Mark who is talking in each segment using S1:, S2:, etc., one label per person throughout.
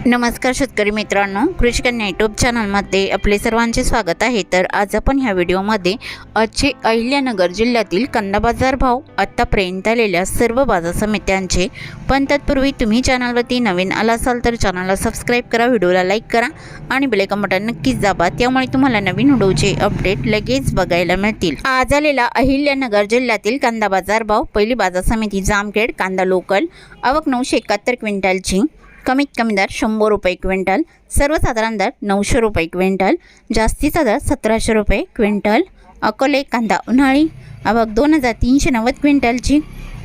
S1: नमस्कार शेतकरी मित्रांनो, कृषी कन्या यूट्यूब चॅनलमध्ये आपले सर्वांचे स्वागत आहे। तर आज आपण ह्या व्हिडिओमध्ये आजचे अहिल्यानगर जिल्ह्यातील कांदा बाजार भाव, आत्तापर्यंत आलेल्या सर्व बाजार समित्यांचे, पण तत्पूर्वी तुम्ही चॅनलवरती नवीन आला असाल तर चॅनलला सबस्क्राईब करा, व्हिडिओला लाईक करा आणि बेल आयकॉन बटन नक्कीच दाबा, त्यामुळे तुम्हाला नवीन व्हिडिओचे अपडेट लगेच बघायला मिळतील। आज आलेला अहिल्यानगर जिल्ह्यातील कांदा बाजार भाव, पहिली बाजार समिती जामखेड, कांदा लोकल, आवक 971 क्विंटलची, कमीत कमी दर 100 रुपये क्विंटल, सर्वसाधारण दर 900 रुपये क्विंटल, जास्तीचा दर 1700 रुपये क्विंटल। अकोले कांदा उन्हाळी, आवक 2390 क्विंटलची,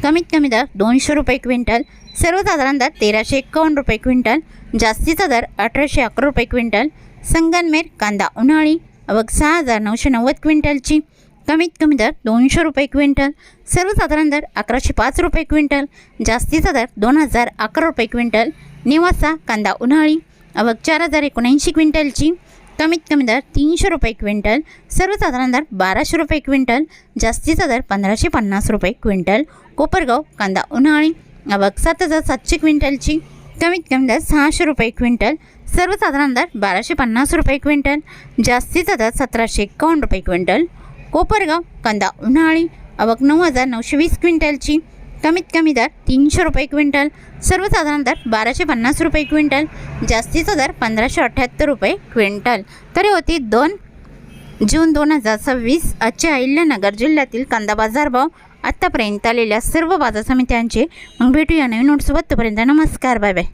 S1: कमीत कमी दर 200 रुपये क्विंटल, सर्वसाधारण दर 1351 रुपये क्विंटल, जास्तीचा दर 1811 रुपये क्विंटल। संगमनेर कांदा उन्हाळी, आवक 6990 क्विंटलची, कमीत कमी दर 200 रुपये क्विंटल, सर्वसाधारण दर 1105 रुपये क्विंटल, जास्तीचा दर 2011 रुपये क्विंटल। निवासा कांदा उन्हाळी, आवक 4079 क्विंटलची, कमीत कमी दर 300 रुपये क्विंटल, सर्वसाधारण दर 1200 रुपये क्विंटल, जास्तीचा दर 1550 रुपये क्विंटल। कोपरगाव कांदा उन्हाळी, आवक 7700 क्विंटलची, कमीत कमी दर 600 रुपये क्विंटल, सर्वसाधारण दर 1250 रुपये क्विंटल, जास्तीचा दर 1751 रुपये क्विंटल। कोपरगाव कांदा उन्हाळी, आवक 9920 क्विंटलची, कमीत कमी दर 300 रुपये क्विंटल, सर्वसाधारण दर 1250 रुपये क्विंटल, जास्तीचा दर 1578 रुपये क्विंटल। तर होती 2 जून 2026 आजच्या अहिल्यानगर जिल्ह्यातील कांदा बाजार भाव, आत्तापर्यंत आलेल्या सर्व बाजार समित्यांचे। मग भेटूया नवीन नोट्सोबत, तोपर्यंत नमस्कार, बाय बाय।